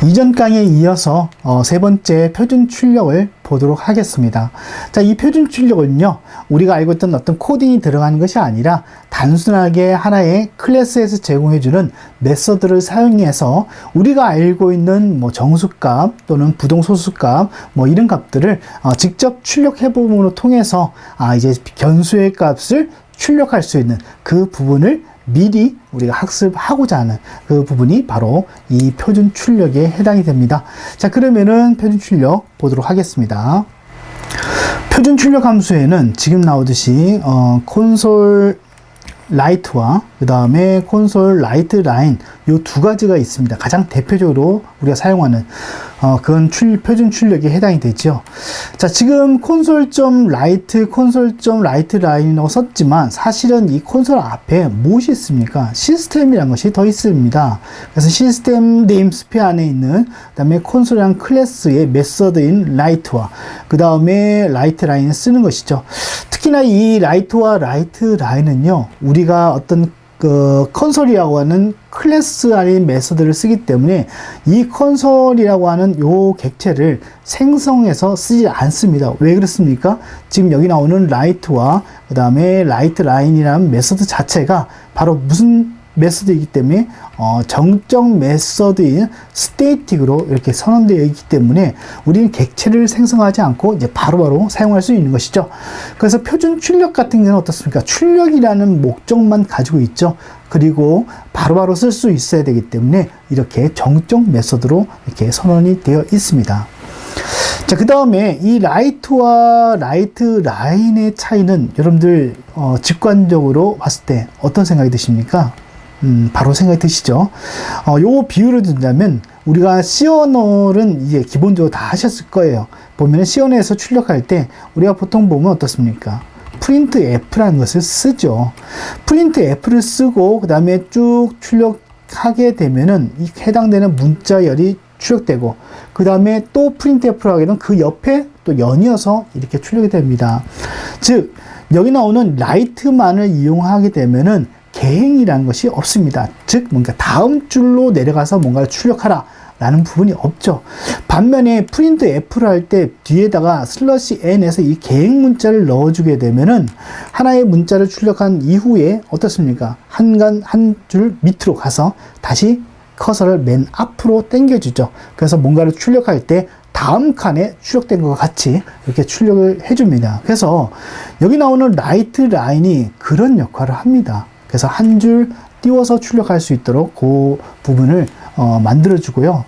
이전 강의에 이어서 세 번째 표준 출력을 보도록 하겠습니다. 자, 이 표준 출력은요, 우리가 알고 있던 어떤 코딩이 들어가는 것이 아니라 단순하게 하나의 클래스에서 제공해주는 메서드를 사용해서 우리가 알고 있는 뭐 정수값 또는 부동소수값 뭐 이런 값들을 직접 출력해봄으로 통해서 이제 변수의 값을 출력할 수 있는 그 부분을 미리 우리가 학습하고자 하는 그 부분이 바로 이 표준 출력에 해당이 됩니다. 자, 그러면은 표준 출력 보도록 하겠습니다. 표준 출력 함수에는 지금 나오듯이 콘솔 라이트와 그 다음에 콘솔 라이트 라인 요 두 가지가 있습니다. 가장 대표적으로 우리가 사용하는 그건 표준 출력에 해당이 되죠. 자, 지금 콘솔.라이트 라인이라고 썼지만 사실은 이 콘솔 앞에 무엇이 있습니까? 시스템이라는 것이 더 있습니다. 그래서 시스템 네임스페 안에 있는 그 다음에 콘솔이라는 클래스의 메서드인 라이트와 그 다음에 라이트 라인을 쓰는 것이죠. 특히나 이 라이트와 라이트 라인은요, 우리가 어떤 컨솔이라고 하는 클래스 안의 메서드를 쓰기 때문에 이 컨솔이라고 하는 요 객체를 생성해서 쓰지 않습니다. 왜 그렇습니까? 지금 여기 나오는 라이트와 그 다음에 라이트 라인이라는 메서드 자체가 바로 무슨 메서드이기 때문에 정적 메서드인 스태틱으로 이렇게 선언되어 있기 때문에 우리는 객체를 생성하지 않고 이제 바로바로 사용할 수 있는 것이죠. 그래서 표준 출력 같은 경우는 어떻습니까? 출력이라는 목적만 가지고 있죠. 그리고 바로바로 쓸 수 있어야 되기 때문에 이렇게 정적 메서드로 이렇게 선언이 되어 있습니다. 자, 그 다음에 이 라이트와 라이트 라인의 차이는 여러분들 직관적으로 봤을 때 어떤 생각이 드십니까? 바로 생각이 드시죠? 요 비유를 든다면 우리가 C 언어는 이제 기본적으로 다 하셨을 거예요. 보면 C 언어에서 출력할 때 우리가 보통 보면 어떻습니까? 프린트 F라는 것을 쓰죠. 프린트 F를 쓰고 그 다음에 쭉 출력하게 되면은 이 해당되는 문자열이 출력되고 그 다음에 또 프린트 F로 하게 되면 그 옆에 또 연이어서 이렇게 출력이 됩니다. 즉 여기 나오는 라이트만을 이용하게 되면은 개행이라는 것이 없습니다. 즉 뭔가 다음 줄로 내려가서 뭔가를 출력하라 라는 부분이 없죠. 반면에 프린트 F를 할 때 뒤에다가 /n에서 이 개행 문자를 넣어주게 되면은 하나의 문자를 출력한 이후에 어떻습니까? 한 줄 밑으로 가서 다시 커서를 맨 앞으로 당겨주죠. 그래서 뭔가를 출력할 때 다음 칸에 출력된 것과 같이 이렇게 출력을 해줍니다. 그래서 여기 나오는 라이트 라인이 그런 역할을 합니다. 그래서 한 줄 띄워서 출력할 수 있도록 그 부분을 만들어주고요.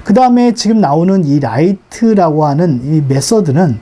그 다음에 지금 나오는 이 라이트라고 하는 이 메서드는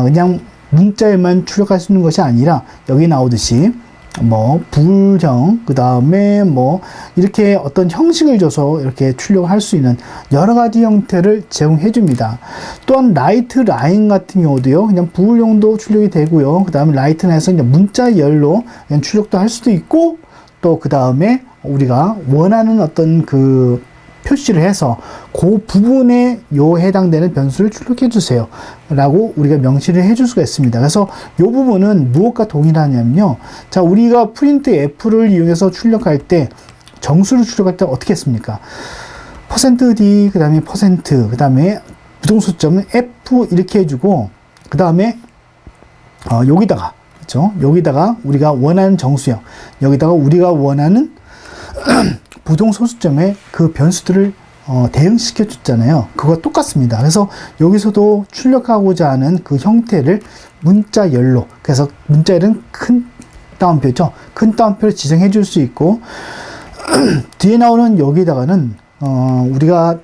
그냥 문자에만 출력할 수 있는 것이 아니라 여기 나오듯이 뭐 불형, 그 다음에 뭐 이렇게 어떤 형식을 줘서 이렇게 출력할 수 있는 여러 가지 형태를 제공해 줍니다. 또한 라이트 라인 같은 경우도요, 그냥 불형도 출력이 되고요. 그 다음에 라이트에서 그냥 문자열로 그냥 출력도 할 수도 있고, 또 그 다음에 우리가 원하는 어떤 그 표시를 해서 그 부분에 해당되는 변수를 출력해 주세요 라고 우리가 명시를 해줄 수가 있습니다. 그래서 이 부분은 무엇과 동일하냐면요, 자, 우리가 프린트 F를 이용해서 출력할 때 정수를 출력할 때 어떻게 했습니까? %d 그 다음에 그 다음에 부동수점은 F 이렇게 해주고 그 다음에 여기다가, 그렇죠? 여기다가 우리가 원하는 정수형, 여기다가 우리가 원하는 부동소수점에 그 변수들을 대응시켜 줬잖아요. 그거 똑같습니다. 그래서 여기서도 출력하고자 하는 그 형태를 문자열로, 그래서 문자열은 큰 따옴표죠. 큰 따옴표를 지정해 줄 수 있고, 뒤에 나오는 여기다가는 우리가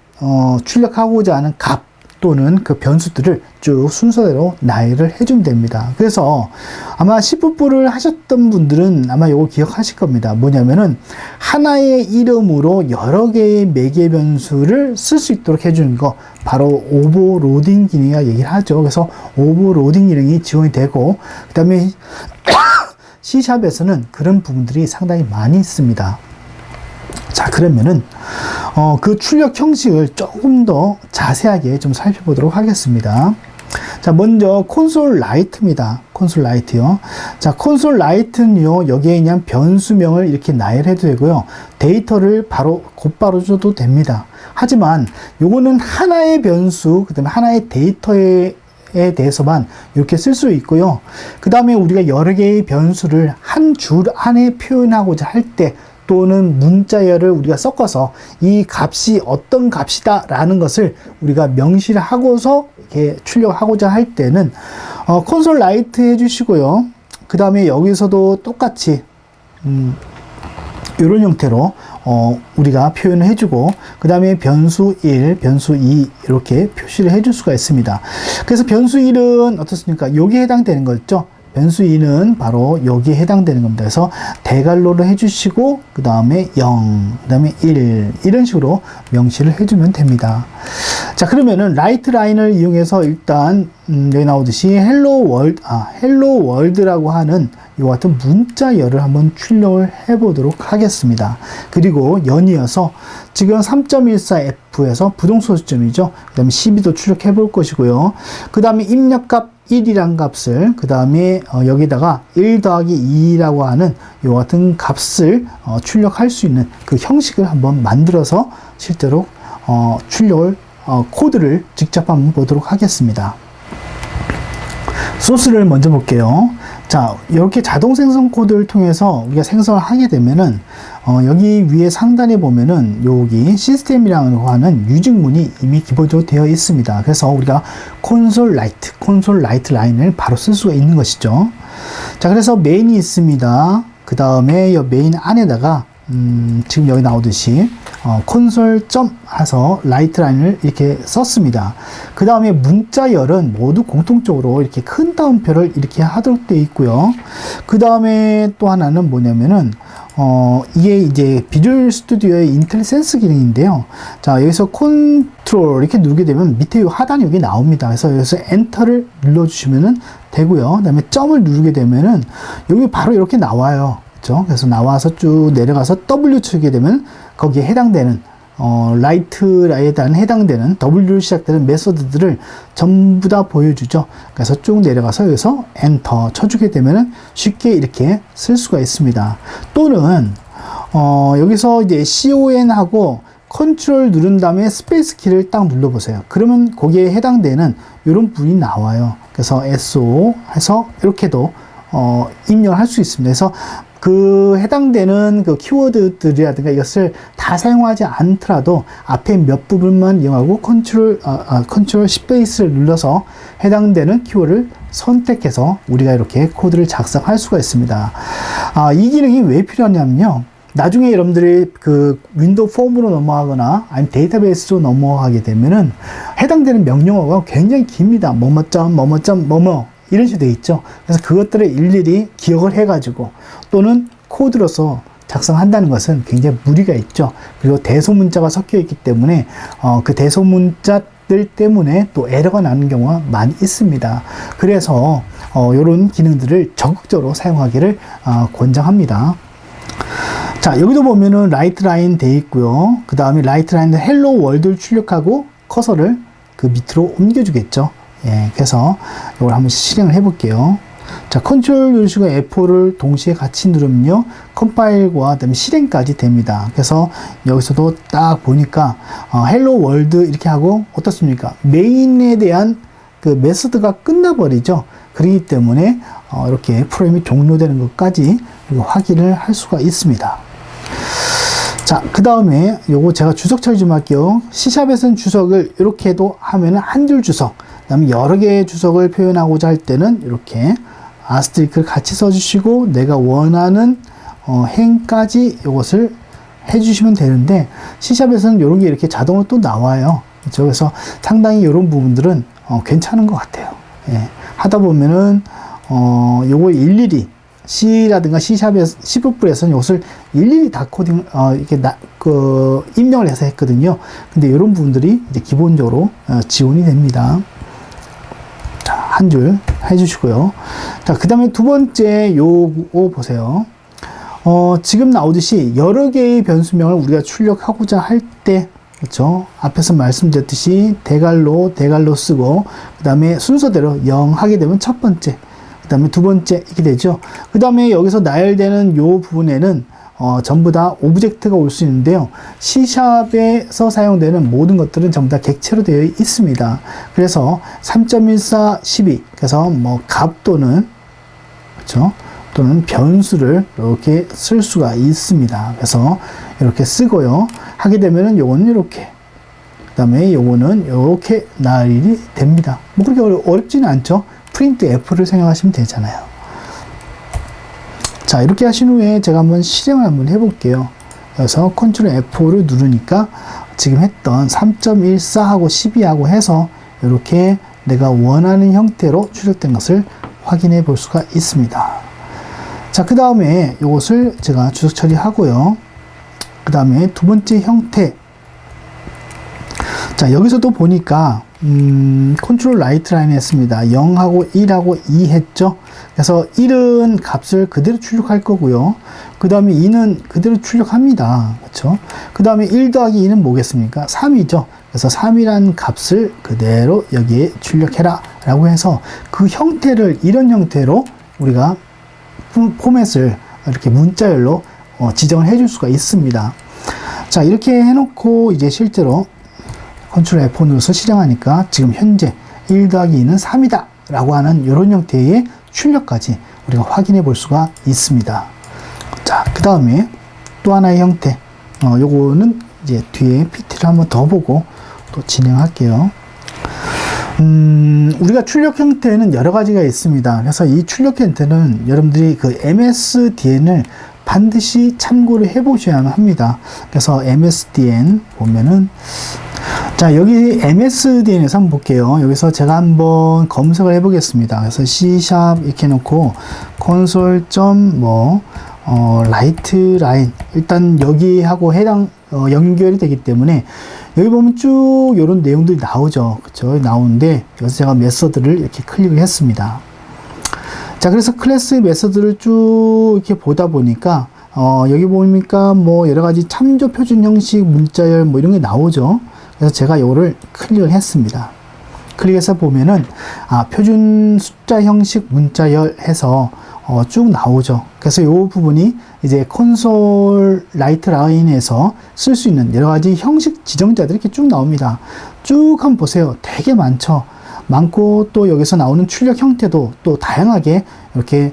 출력하고자 하는 값 또는 그 변수들을 쭉 순서대로 나열을 해주면 됩니다. 그래서 아마 C++를 하셨던 분들은 아마 이거 기억하실 겁니다. 뭐냐면은 하나의 이름으로 여러 개의 매개 변수를 쓸 수 있도록 해주는 거, 바로 오버로딩 기능이라 얘기를 하죠. 그래서 오버로딩 기능이 지원이 되고, 그 다음에 C샵에서는 그런 부분들이 상당히 많이 있습니다. 자, 그러면은 그 출력 형식을 조금 더 자세하게 좀 살펴보도록 하겠습니다. 자, 먼저 콘솔 라이트입니다. 콘솔 라이트요. 자, 콘솔 라이트는요, 여기에 그냥 변수명을 이렇게 나열해도 되고요. 데이터를 곧바로 줘도 됩니다. 하지만 요거는 하나의 변수, 그 다음에 하나의 데이터에 대해서만 이렇게 쓸 수 있고요. 그 다음에 우리가 여러 개의 변수를 한 줄 안에 표현하고자 할 때, 또는 문자열을 우리가 섞어서 이 값이 어떤 값이다 라는 것을 우리가 명시를 하고서 이렇게 출력하고자 할 때는 콘솔 라이트 해주시고요. 그 다음에 여기서도 똑같이 이런 형태로 우리가 표현을 해주고, 그 다음에 변수 1, 변수 2 이렇게 표시를 해줄 수가 있습니다. 그래서 변수 1은 어떻습니까? 여기에 해당되는 거죠. 변수 2는 바로 여기에 해당되는 겁니다. 그래서 대괄호를 해주시고, 그 다음에 0, 그 다음에 1 이런 식으로 명시를 해주면 됩니다. 자, 그러면은 라이트 라인을 이용해서 일단 여기 나오듯이 헬로 월드라고 하는 이 같은 문자열을 한번 출력을 해보도록 하겠습니다. 그리고 연이어서 지금 3.14F에서 부동소수점이죠. 그 다음에 12도 출력해 볼 것이고요. 그 다음에 입력값 1이란 값을, 그 다음에 여기다가 1 더하기 2라고 하는 이 같은 값을 출력할 수 있는 그 형식을 한번 만들어서 실제로 출력을 코드를 직접 한번 보도록 하겠습니다. 소스를 먼저 볼게요. 자, 이렇게 자동 생성 코드를 통해서 우리가 생성을 하게 되면은 여기 위에 상단에 보면은 여기 시스템이라고 하는 유증문이 이미 기본적으로 되어 있습니다. 그래서 우리가 콘솔 라이트 라인을 바로 쓸 수가 있는 것이죠. 자, 그래서 메인이 있습니다. 그 다음에 이 메인 안에다가 지금 여기 나오듯이 콘솔 점 해서 라이트 라인을 이렇게 썼습니다. 그 다음에 문자열은 모두 공통적으로 이렇게 큰 따옴표를 이렇게 하도록 되어 있고요. 그 다음에 또 하나는 뭐냐면은 이게 이제 비주얼 스튜디오의 인텔리센스 기능인데요. 자, 여기서 컨트롤 이렇게 누르게 되면 밑에 이 하단이 여기 나옵니다. 그래서 여기서 엔터를 눌러주시면은 되고요. 그 다음에 점을 누르게 되면은 여기 바로 이렇게 나와요. 그렇죠? 그래서 나와서 쭉 내려가서 W 치게 되면 거기에 해당되는 라이트에 해당되는 W로 시작되는 메소드들을 전부 다 보여주죠. 그래서 쭉 내려가서 여기서 엔터 쳐주게 되면 쉽게 이렇게 쓸 수가 있습니다. 또는 여기서 이제 CON하고 컨트롤 누른 다음에 스페이스 키를 딱 눌러보세요. 그러면 거기에 해당되는 이런 부분이 나와요. 그래서 SO 해서 이렇게도 입력을 할 수 있습니다. 그래서 그 해당되는 그 키워드들이라든가 이것을 다 사용하지 않더라도 앞에 몇 부분만 이용하고 컨트롤 스페이스를 눌러서 해당되는 키워드를 선택해서 우리가 이렇게 코드를 작성할 수가 있습니다. 이 기능이 왜 필요하냐면요. 나중에 여러분들이 그 윈도우 폼으로 넘어가거나 아니면 데이터베이스로 넘어가게 되면은 해당되는 명령어가 굉장히 깁니다. 뭐뭐점 이런 식으로 되어 있죠. 그래서 그것들을 일일이 기억을 해가지고 또는 코드로서 작성한다는 것은 굉장히 무리가 있죠. 그리고 대소문자가 섞여 있기 때문에 그 대소문자들 때문에 또 에러가 나는 경우가 많이 있습니다. 그래서 이런 기능들을 적극적으로 사용하기를 권장합니다. 자, 여기도 보면은 라이트 라인 되어 있고요. 그 다음에 라이트 라인은 헬로 월드를 출력하고 커서를 그 밑으로 옮겨주겠죠. 예, 그래서 이걸 한번 실행을 해볼게요. 자, 컨트롤 누르시고 F4를 동시에 같이 누르면요, 컴파일과 그다음에 실행까지 됩니다. 그래서 여기서도 딱 보니까 헬로 월드 이렇게 하고 어떻습니까? 메인에 대한 그 메소드가 끝나버리죠. 그렇기 때문에 이렇게 프로그램이 종료되는 것까지 확인을 할 수가 있습니다. 자, 그 다음에 요거 제가 주석 처리 좀 할게요. C샵에서는 주석을 이렇게도 하면은 한 줄 주석, 그 다음에 여러 개의 주석을 표현하고자 할 때는 이렇게 아스테리크를 같이 써주시고 내가 원하는 행까지 이것을 해주시면 되는데, C샵에서는 이런 게 이렇게 자동으로 또 나와요. 그렇죠? 그래서 상당히 이런 부분들은 괜찮은 것 같아요. 예. 하다 보면은 요걸 일일이 C라든가 C#에서는 이것을 일일이 다 코딩, 이렇게 입력을 해서 했거든요. 근데 이런 부분들이 이제 기본적으로 지원이 됩니다. 자, 한 줄 해주시고요. 자, 그 다음에 두 번째 요거 보세요. 지금 나오듯이 여러 개의 변수명을 우리가 출력하고자 할 때, 그렇죠? 앞에서 말씀드렸듯이 대괄로 쓰고, 그 다음에 순서대로 0 하게 되면 첫 번째, 그 다음에 두 번째 이렇게 되죠. 그 다음에 여기서 나열되는 요 부분에는 전부 다 오브젝트가 올 수 있는데요. C샵에서 사용되는 모든 것들은 전부 다 객체로 되어 있습니다. 그래서 3.14, 12, 그래서 뭐 값 또는, 그렇죠? 또는 변수를 이렇게 쓸 수가 있습니다. 그래서 이렇게 쓰고요. 하게 되면은 요거는 이렇게, 그 다음에 요거는 이렇게 나열이 됩니다. 뭐 그렇게 어렵지는 않죠. 프린트 F를 생각하시면 되잖아요. 자, 이렇게 하신 후에 제가 한번 실행을 한번 해볼게요. 그래서 Ctrl F4를 누르니까 지금 했던 3.14하고 12하고 해서 이렇게 내가 원하는 형태로 출력된 것을 확인해 볼 수가 있습니다. 자, 그 다음에 이것을 제가 주석 처리하고요. 그 다음에 두 번째 형태. 자, 여기서도 보니까 컨트롤 라이트 라인 했습니다. 0하고 1하고 2 했죠. 그래서 1은 값을 그대로 출력할 거고요. 그 다음에 2는 그대로 출력합니다. 그렇죠? 그 다음에 1 더하기 2는 뭐겠습니까? 3이죠. 그래서 3이라는 값을 그대로 여기에 출력해라 라고 해서 그 형태를 이런 형태로 우리가 포맷을 이렇게 문자열로 지정을 해줄 수가 있습니다. 자, 이렇게 해놓고 이제 실제로 Ctrl F4 눌러서 실행하니까 지금 현재 1 더하기 2는 3이다 라고 하는 이런 형태의 출력까지 우리가 확인해 볼 수가 있습니다. 자, 그 다음에 또 하나의 형태, 요거는 이제 뒤에 PT를 한번 더 보고 또 진행할게요. 우리가 출력 형태는 여러 가지가 있습니다. 그래서 이 출력 형태는 여러분들이 그 MSDN을 반드시 참고를 해 보셔야만 합니다. 그래서 MSDN 보면은, 자, 여기 MSDN에서 한번 볼게요. 여기서 제가 한번 검색을 해 보겠습니다. 그래서 C# 이렇게 해놓고 라이트 라인, 일단 여기하고 해당 연결이 되기 때문에 여기 보면 쭉 이런 내용들이 나오죠. 그쵸? 나오는데 여기서 제가 메서드를 이렇게 클릭을 했습니다. 자, 그래서 클래스 메서드를 쭉 이렇게 보다 보니까 여기 보니까 뭐 여러 가지 참조 표준 형식, 문자열 뭐 이런 게 나오죠. 그래서 제가 이거를 클릭을 했습니다. 클릭해서 보면은 표준 숫자 형식 문자열 해서 쭉 나오죠. 그래서 이 부분이 이제 콘솔 라이트 라인에서 쓸 수 있는 여러 가지 형식 지정자들이 이렇게 쭉 나옵니다. 쭉 한번 보세요. 되게 많죠. 많고 또 여기서 나오는 출력 형태도 또 다양하게 이렇게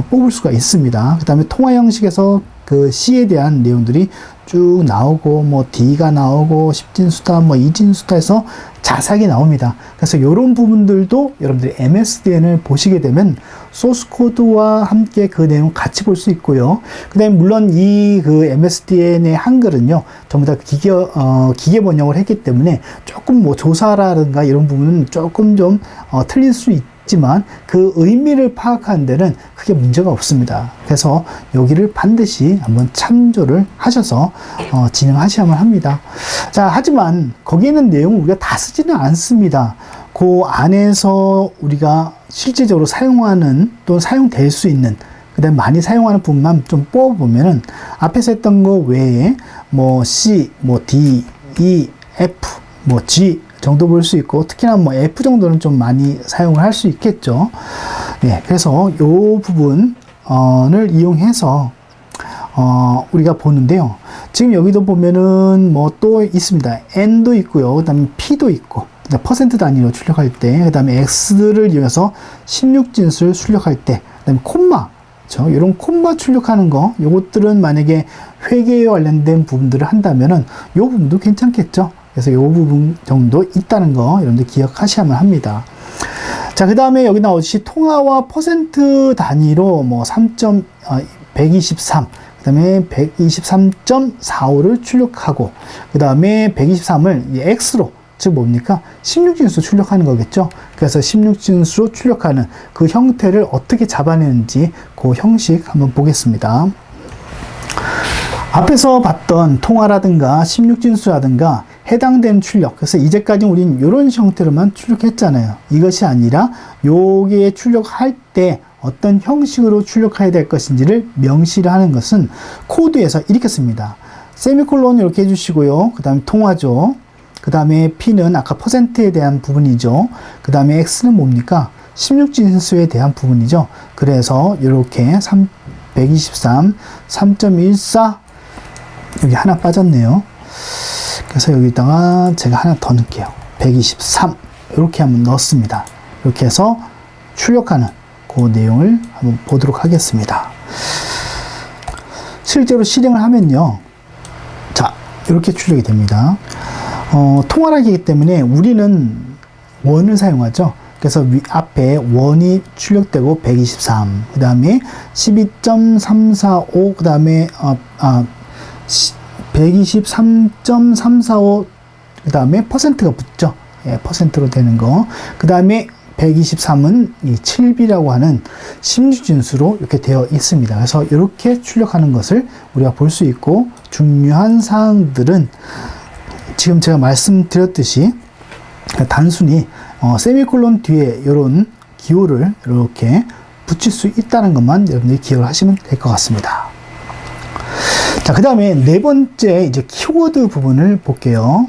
뽑을 수가 있습니다. 그 다음에 통화 형식에서 그 C에 대한 내용들이 쭉 나오고 뭐 D가 나오고 10진수다 뭐 2진수다에서 자세하게 나옵니다. 그래서 이런 부분들도 여러분들이 MSDN을 보시게 되면 소스 코드와 함께 그 내용 같이 볼 수 있고요. 그 다음에 물론 이 그 MSDN의 한글은요 전부 다 기계 번역을 했기 때문에 조금 뭐 조사라든가 이런 부분은 조금 좀 틀릴 수 있지만 그 의미를 파악하는 데는 크게 문제가 없습니다. 그래서 여기를 반드시 한번 참조를 하셔서 진행하셔야만 합니다. 자, 하지만 거기에 있는 내용을 우리가 다 쓰지는 않습니다. 그 안에서 우리가 실제적으로 사용하는 또는 사용될 수 있는 그 다음에 많이 사용하는 부분만 좀 뽑아보면은 앞에서 했던 거 외에 뭐 C, 뭐 D, E, F, 뭐 G 정도 볼 수 있고 특히나 뭐 F 정도는 좀 많이 사용을 할 수 있겠죠. 네, 그래서 요 부분을 이용해서 우리가 보는데요. 지금 여기도 보면은 뭐 또 있습니다. N도 있고요. 그 다음에 P도 있고 퍼센트 단위로 출력할 때, 그 다음에 X를 이용해서 16진수를 출력할 때, 그 다음에 콤마, 그렇죠? 이런 콤마 출력하는 거, 요것들은 만약에 회계에 관련된 부분들을 한다면은 요 부분도 괜찮겠죠? 그래서 요 부분 정도 있다는 거 여러분들 기억하셔야만 합니다. 자, 그 다음에 여기 나오듯이 통화와 퍼센트 단위로 뭐 123, 그 다음에 123.45를 출력하고, 그 다음에 123을 X로, 즉 뭡니까? 16진수 출력하는 거겠죠? 그래서 16진수로 출력하는 그 형태를 어떻게 잡아내는지 그 형식 한번 보겠습니다. 앞에서 봤던 통화라든가 16진수라든가 해당되는 출력, 그래서 이제까지 우리는 이런 형태로만 출력했잖아요. 이것이 아니라 요게 출력할 때 어떤 형식으로 출력해야 될 것인지를 명시를 하는 것은 코드에서 이렇게 씁니다. 세미콜론 이렇게 해주시고요. 그 다음에 통화죠. 그 다음에 P는 아까 퍼센트에 대한 부분이죠. 그 다음에 X는 뭡니까? 16진수에 대한 부분이죠. 그래서 이렇게 123, 3.14 여기 하나 빠졌네요. 그래서 여기다가 제가 하나 더 넣을게요. 123 이렇게 한번 넣습니다. 이렇게 해서 출력하는 그 내용을 한번 보도록 하겠습니다. 실제로 실행을 하면요, 자 이렇게 출력이 됩니다. 통화락이기 때문에 우리는 원을 사용하죠. 그래서 앞에 원이 출력되고 123, 그 다음에 12.345, 그 다음에 123.345, 그 다음에 퍼센트가 붙죠. 예, 퍼센트로 되는 거. 그 다음에 123은 이 7비라고 하는 심리진수로 이렇게 되어 있습니다. 그래서 이렇게 출력하는 것을 우리가 볼 수 있고, 중요한 사항들은 지금 제가 말씀드렸듯이 단순히 세미콜론 뒤에 이런 기호를 이렇게 붙일 수 있다는 것만 여러분들이 기억을 하시면 될 것 같습니다. 자, 그 다음에 네 번째 이제 키워드 부분을 볼게요.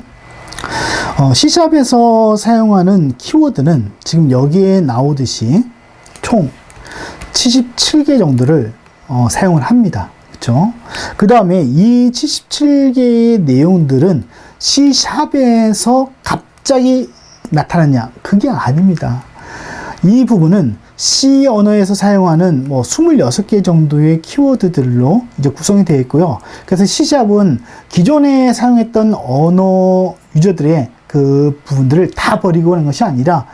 C샵에서 사용하는 키워드는 지금 여기에 나오듯이 총 77개 정도를 사용을 합니다. 그렇죠? 그 다음에 이 77개의 내용들은 C샵에서 갑자기 나타났냐? 그게 아닙니다. 이 부분은 C 언어에서 사용하는 26개 정도의 키워드들로 이제 구성이 되어 있고요. 그래서 C샵은 기존에 사용했던 언어 유저들의 그 부분들을 다 버리고 하는 것이 아니라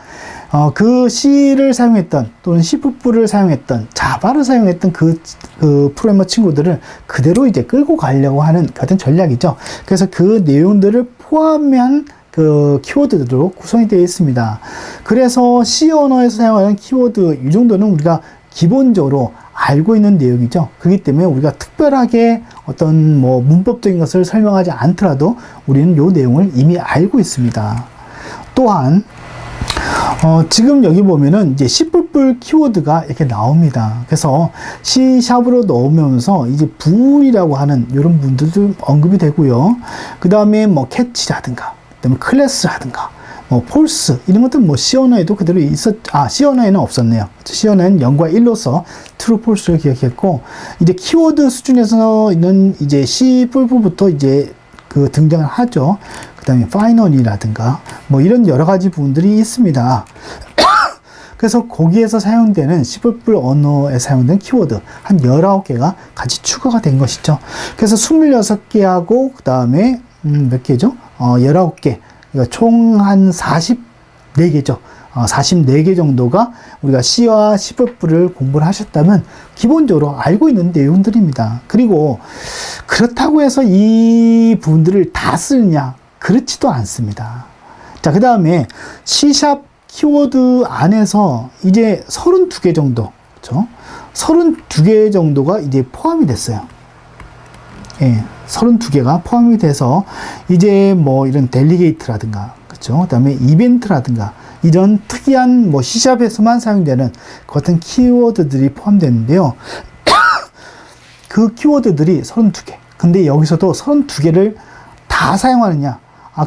그 C를 사용했던 또는 C++를 사용했던 자바를 사용했던 그 프로그래머 친구들을 그대로 이제 끌고 가려고 하는 같은 전략이죠. 그래서 그 내용들을 포함한 그 키워드들로 구성이 되어 있습니다. 그래서 C 언어에서 사용하는 키워드 이 정도는 우리가 기본적으로 알고 있는 내용이죠. 그렇기 때문에 우리가 특별하게 어떤 문법적인 것을 설명하지 않더라도 우리는 이 내용을 이미 알고 있습니다. 또한 지금 여기 보면은 이제 C++ 키워드가 이렇게 나옵니다. 그래서 C샵으로 넣으면서 이제 bool이라고 하는 이런 분들도 언급이 되고요. 그 다음에 catch라든가, 그 다음에 클래스라든가, false 이런 것들은 C 언어에도 그대로 C 언어에는 없었네요. C 언어에는 0과 1로서 true, false를 기억했고, 이제 키워드 수준에서 있는 이제 C++부터 이제 그 등장을 하죠. 그 다음에 final이라든가 이런 여러 가지 부분들이 있습니다. 그래서 거기에서 사용되는 C++ 언어에 사용된 키워드 한 19개가 같이 추가가 된 것이죠. 그래서 26개하고 그 다음에 몇 개죠? 19개. 총 한 44개죠. 44개 정도가 우리가 C와 C++를 공부를 하셨다면 기본적으로 알고 있는 내용들입니다. 그리고 그렇다고 해서 이 부분들을 다 쓰느냐? 그렇지도 않습니다. 자, 그 다음에 C샵 키워드 안에서 이제 32개 정도, 그렇죠? 32개 정도가 이제 포함이 됐어요. 예, 32개가 포함이 돼서 이제 이런 델리게이트라든가, 그렇죠? 그 다음에 이벤트라든가 이런 특이한 C샵에서만 사용되는 그 같은 키워드들이 포함되는데요. 그 키워드들이 32개. 근데 여기서도 32개를 다 사용하느냐?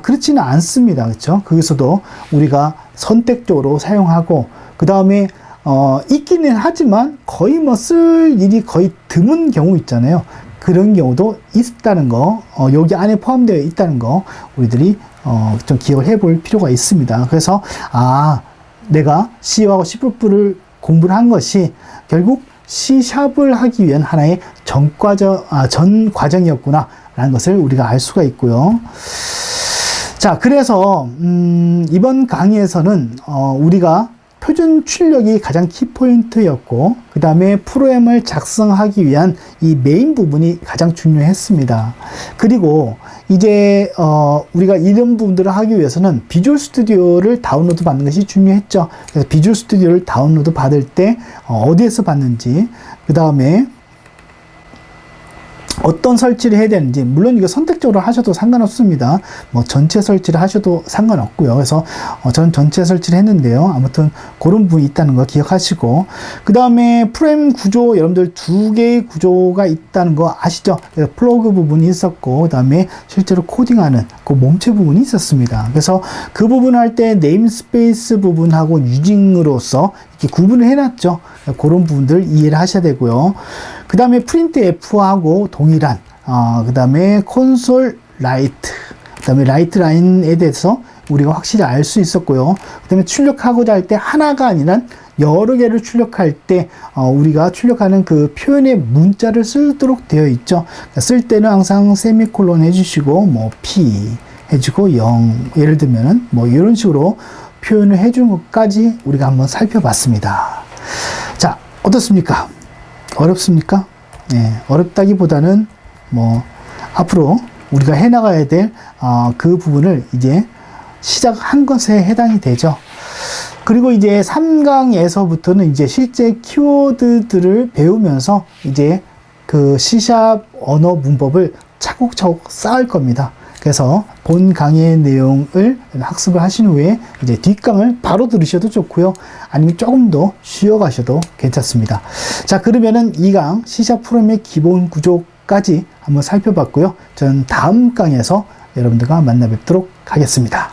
그렇지는 않습니다. 그렇죠? 거기서도 우리가 선택적으로 사용하고, 그 다음에 있기는 하지만 거의 쓸 일이 거의 드문 경우 있잖아요. 그런 경우도 있다는 거, 여기 안에 포함되어 있다는 거, 우리들이 좀 기억을 해볼 필요가 있습니다. 그래서 내가 C하고 C++를 공부를 한 것이 결국 C샵을 하기 위한 하나의 전 과정이었구나 라는 것을 우리가 알 수가 있고요. 자, 그래서 이번 강의에서는 우리가 표준 출력이 가장 키포인트였고, 그 다음에 프로그램을 작성하기 위한 이 메인 부분이 가장 중요했습니다. 그리고 이제 우리가 이런 부분들을 하기 위해서는 비주얼 스튜디오를 다운로드 받는 것이 중요했죠. 그래서 비주얼 스튜디오를 다운로드 받을 때 어디에서 받는지, 그 다음에 어떤 설치를 해야 되는지, 물론 이거 선택적으로 하셔도 상관없습니다. 전체 설치를 하셔도 상관없고요. 그래서 저는 전체 설치를 했는데요. 아무튼 그런 부분이 있다는 거 기억하시고, 그 다음에 프레임 구조, 여러분들 2개의 구조가 있다는 거 아시죠? 플러그 부분이 있었고, 그 다음에 실제로 코딩하는 그 몸체 부분이 있었습니다. 그래서 그 부분을 할 때 네임스페이스 부분하고 유징으로서 이렇게 구분을 해놨죠. 그런 부분들 이해를 하셔야 되고요. 그 다음에 프린트 F하고 동일한 그 다음에 콘솔 라이트, 그 다음에 라이트 라인에 대해서 우리가 확실히 알 수 있었고요. 그 다음에 출력하고자 할 때 하나가 아니라 여러 개를 출력할 때 우리가 출력하는 그 표현의 문자를 쓰도록 되어 있죠. 쓸 때는 항상 세미콜론 해주시고 뭐 P 해주고 0 예를 들면은 뭐 이런 식으로 표현을 해주는 것까지 우리가 한번 살펴봤습니다. 자, 어떻습니까? 어렵습니까? 네, 어렵다기보다는 뭐 앞으로 우리가 해나가야 될 그 부분을 이제 시작한 것에 해당이 되죠. 그리고 이제 3강에서부터는 이제 실제 키워드들을 배우면서 이제 그 C# 언어 문법을 차곡차곡 쌓을 겁니다. 그래서 본 강의의 내용을 학습을 하신 후에 이제 뒷강을 바로 들으셔도 좋고요. 아니면 조금 더 쉬어가셔도 괜찮습니다. 자, 그러면은 2강 C# 프로그램의 기본 구조까지 한번 살펴봤고요. 저는 다음 강에서 여러분들과 만나 뵙도록 하겠습니다.